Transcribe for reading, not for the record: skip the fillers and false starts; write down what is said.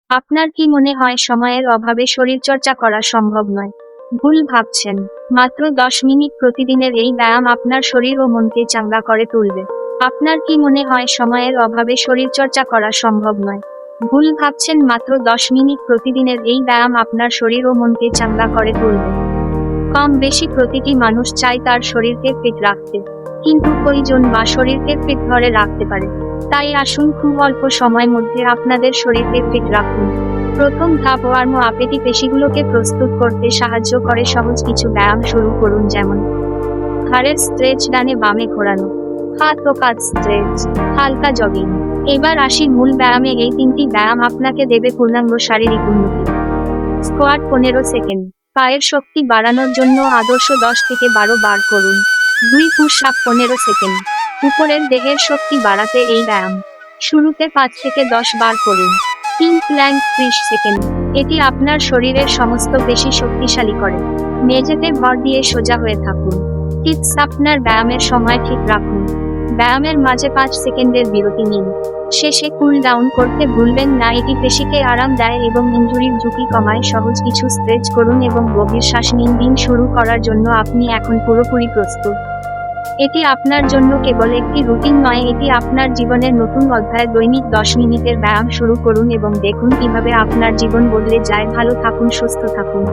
আপনার কি মনে হয় সময়ের অভাবে শরীরচর্চা করা সম্ভব নয়? ভুল ভাবছেন। মাত্র 10 মিনিট প্রতিদিনের এই ব্যায়াম আপনার শরীর ও মনকে চাঙ্গা করে তুলবে। আপনার কি মনে হয় সময়ের অভাবে শরীরচর্চা করা সম্ভব নয়? ভুল ভাবছেন। মাত্র 10 মিনিট প্রতিদিনের এই ব্যায়াম আপনার শরীর ও মনকে চাঙ্গা করে তুলবে। কম বেশি প্রতিটি মানুষ চায় তার শরীরকে ফিট রাখতে, কিন্তু কয়জন বা শরীরকে ফিট ধরে রাখতে পারে? তাই আসুন খুব অল্প সময়ের মধ্যে আপনাদের শরীরকে ফিট রাখুন। প্রথম ধাপ ওয়ার্ম আপেটি পেশিগুলোকে প্রস্তুত করতে সাহায্য করে সহজ কিছু ব্যায়াম শুরু করুন, যেমন ঘাড়ের স্ট্রেচ, ডানে বামে ঘোরানো, হাত ও কাঁধ স্ট্রেচ, হালকা জগিং। এবার আসি মূল ব্যায়ামে। এই 3টি ব্যায়াম আপনাকে দেবে পূর্ণাঙ্গ শারীরিক উন্নতি। Squat 15 second. পায়ের শক্তি বাড়ানোর জন্য আদর্শ 10 থেকে 12 বার করুন। 2 পুশ আপ 15 সেকেন্ড। উপরের দেহের শক্তি বাড়াতে এই ব্যায়াম শুরুতে 5 থেকে 10 বার করুন। 3 প্ল্যাঙ্ক 30 সেকেন্ড। এটি আপনার শরীরের সমস্ত পেশি শক্তিশালী করে। মেঝেতে ভর দিয়ে সোজা হয়ে থাকুন। টিপস: আপনার ব্যায়ামের সময় ঠিক রাখুন। ব্যায়ামের মাঝে 5 সেকেন্ডের বিরতি নিন। শেষে কুল ডাউন করতে ভুলবেন না। এটি পেশিকে আরাম দেয় এবং ইনজুরির ঝুঁকি কমায়। সহজ কিছু স্ট্রেচ করুন এবং গভীর শ্বাস নিন। দিন শুরু করার জন্য আপনি এখন পুরোপুরি প্রস্তুত। এটি আপনার জন্য কেবল একটি রুটিন নয়, এটি আপনার জীবনের নতুন অধ্যায়। দৈনিক 10 মিনিটের ব্যায়াম শুরু করুন এবং দেখুন কিভাবে আপনার জীবন বদলে যায়। ভালো থাকুন, সুস্থ থাকুন।